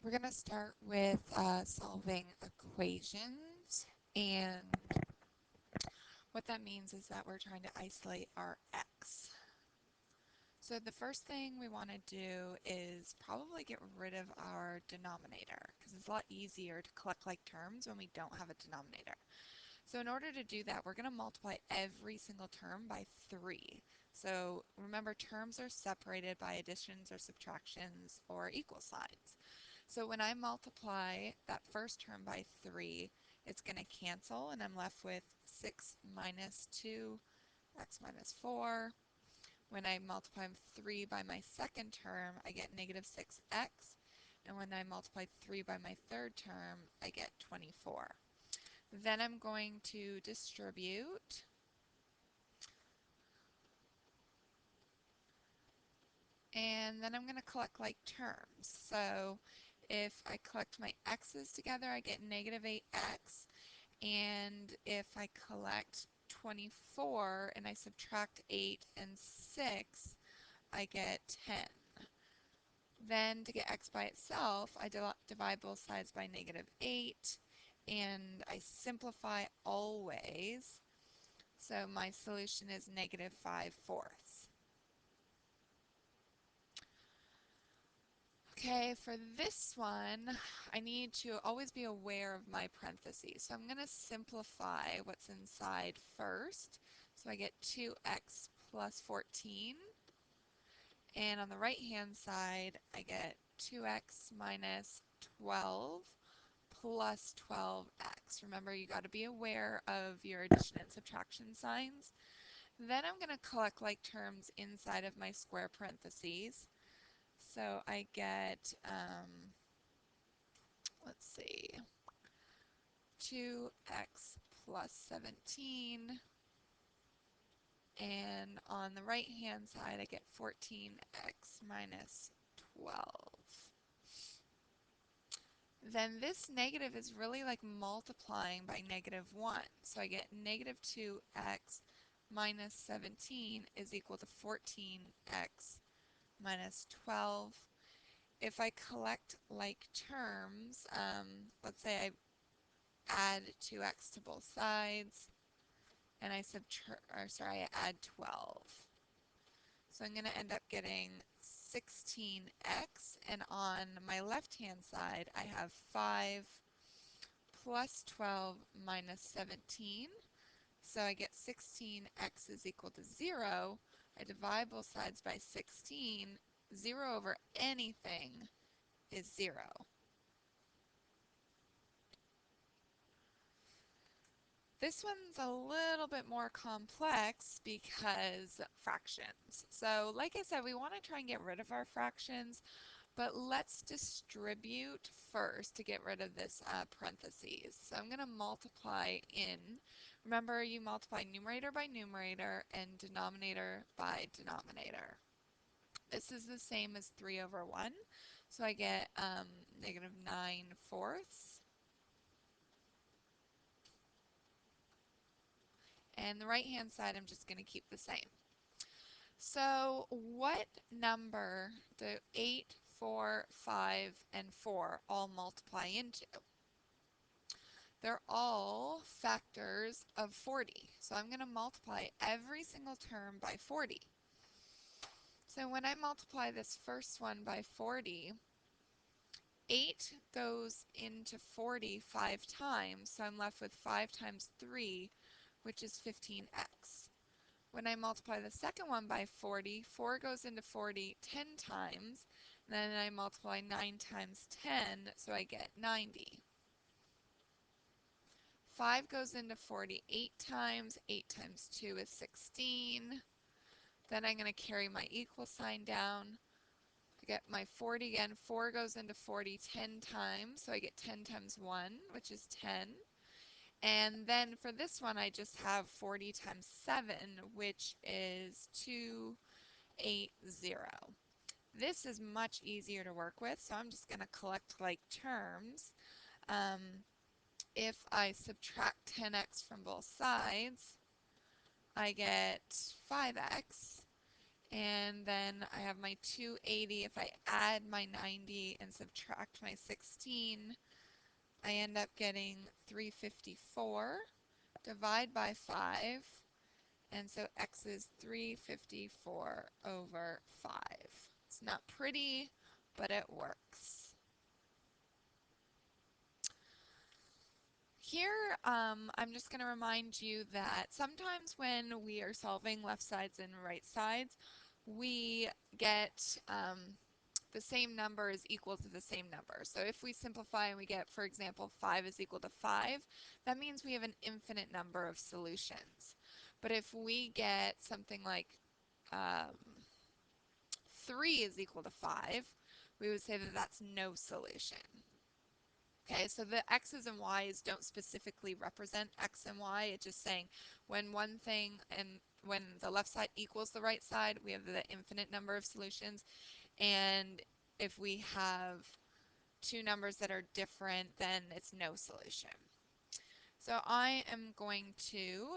We're going to start with solving equations, and what that means is that we're trying to isolate our x. So the first thing we want to do is probably get rid of our denominator, because it's a lot easier to collect like terms when we don't have a denominator. So in order to do that, we're going to multiply every single term by 3. So remember, terms are separated by additions or subtractions or equal signs. So when I multiply that first term by 3, it's going to cancel, and I'm left with 6 minus 2, x minus 4. When I multiply 3 by my second term, I get negative 6x. And when I multiply 3 by my third term, I get 24. Then I'm going to distribute, and then I'm going to collect like terms. So if I collect my x's together, I get negative 8x. And if I collect 24 and I subtract 8 and 6, I get 10. Then to get x by itself, I divide both sides by negative 8, and I simplify always. So my solution is negative 5/4. Okay, for this one, I need to always be aware of my parentheses. So I'm going to simplify what's inside first. So I get 2x plus 14. And on the right-hand side, I get 2x minus 12 plus 12x. Remember, you got to be aware of your addition and subtraction signs. Then I'm going to collect like terms inside of my square parentheses. So I get, let's see, 2x plus 17. And on the right hand side, I get 14x minus 12. Then this negative is really like multiplying by negative 1. So I get negative 2x minus 17 is equal to 14x minus 12. If I collect like terms, let's say I add 2x to both sides, and I add 12. So I'm going to end up getting 16x, and on my left-hand side, I have 5 plus 12 minus 17. So I get 16x is equal to 0. I divide both sides by 16. 0 over anything is 0. This one's a little bit more complex because fractions. So like I said, we want to try and get rid of our fractions, but let's distribute first to get rid of this parentheses. So I'm going to multiply in. Remember, you multiply numerator by numerator and denominator by denominator. This is the same as 3 over 1. So I get negative 9/4. And the right hand side, I'm just going to keep the same. So what number do 8, 4, 5, and 4 all multiply into? They're all factors of 40. So I'm going to multiply every single term by 40. So when I multiply this first one by 40, 8 goes into 40 5 times, so I'm left with 5 times 3, which is 15x. When I multiply the second one by 40, 4 goes into 40 10 times, and then I multiply 9 times 10, so I get 90. 5 goes into 40 8 times. 8 times 2 is 16. Then I'm going to carry my equal sign down. I get my 40 again. 4 goes into 40 10 times, so I get 10 times 1, which is 10. And then for this one, I just have 40 times 7, which is 280. This is much easier to work with, so I'm just going to collect like terms. If I subtract 10x from both sides, I get 5x. And then I have my 280. If I add my 90 and subtract my 16, I end up getting 354. Divide by 5. And so x is 354 over 5. It's not pretty, but it works. Here, I'm just going to remind you that sometimes when we are solving left sides and right sides, we get the same number is equal to the same number. So if we simplify and we get, for example, 5 is equal to 5, that means we have an infinite number of solutions. But if we get something like um, 3 is equal to 5, we would say that that's no solution. Okay, so the x's and y's don't specifically represent x and y. It's just saying when one thing and when the left side equals the right side, we have the infinite number of solutions. And if we have two numbers that are different, then it's no solution. So I am going to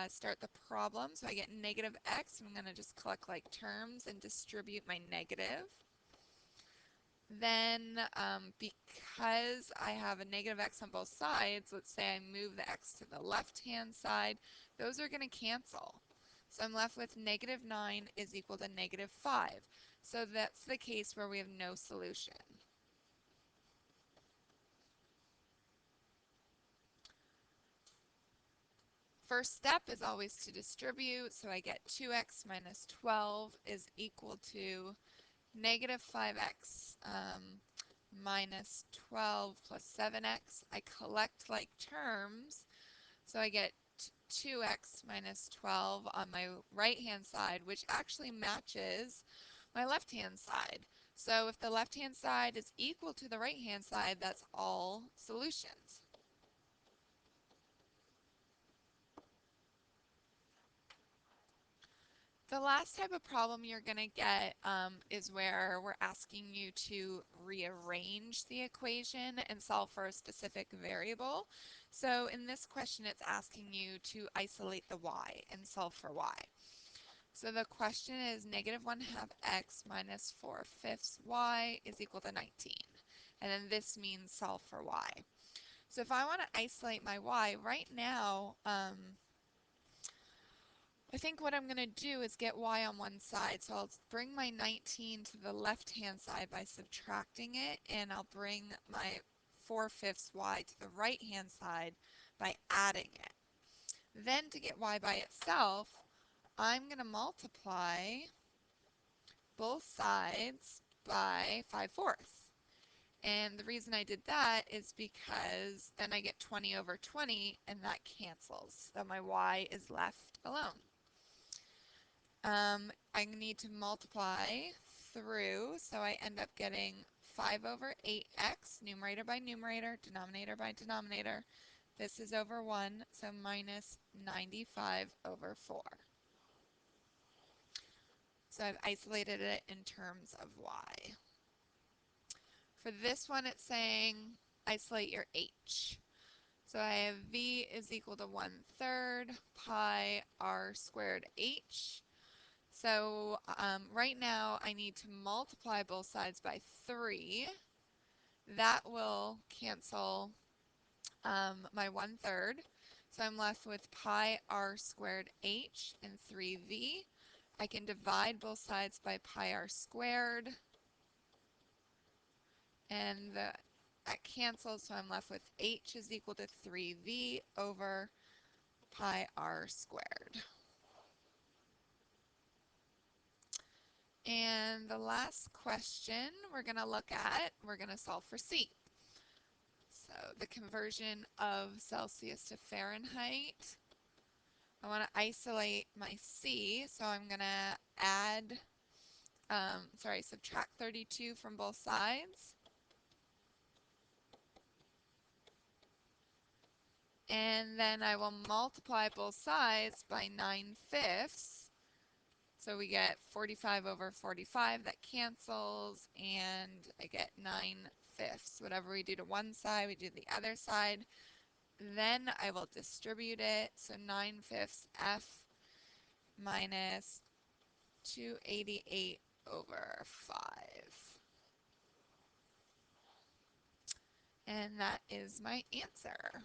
start the problem. So I get negative x. I'm going to just collect like terms and distribute my negative. Then because I have a negative x on both sides, let's say I move the x to the left-hand side, those are going to cancel. So I'm left with negative 9 is equal to negative 5. So that's the case where we have no solution. First step is always to distribute, so I get 2x minus 12 is equal to negative 5x minus 12 plus 7x. I collect like terms, so I get 2x minus 12 on my right-hand side, which actually matches my left-hand side. So if the left-hand side is equal to the right-hand side, that's all solutions. The last type of problem you're going to get is where we're asking you to rearrange the equation and solve for a specific variable. So in this question, it's asking you to isolate the y and solve for y. So the question is negative 1/2 x minus 4/5 y is equal to 19. And then this means solve for y. So if I want to isolate my y, right now, I think what I'm going to do is get y on one side. So I'll bring my 19 to the left-hand side by subtracting it, and I'll bring my 4/5 y to the right-hand side by adding it. Then to get y by itself, I'm going to multiply both sides by 5/4. And the reason I did that is because then I get 20 over 20, and that cancels. So my y is left alone. I need to multiply through, so I end up getting 5 over 8x, numerator by numerator, denominator by denominator. This is over 1, so minus 95 over 4. So I've isolated it in terms of y. For this one, it's saying isolate your h. So I have v is equal to 1/3 pi r squared h. So right now I need to multiply both sides by 3. That will cancel my 1/3. So I'm left with pi r squared h and 3v. I can divide both sides by pi r squared. And that cancels, so I'm left with h is equal to 3v over pi r squared. And the last question we're going to look at, we're going to solve for C. So the conversion of Celsius to Fahrenheit. I want to isolate my C, so I'm going to subtract 32 from both sides. And then I will multiply both sides by 9/5. So we get 45 over 45, that cancels, and I get 9/5. Whatever we do to one side, we do the other side. Then I will distribute it, so 9/5 f minus 288 over 5. And that is my answer.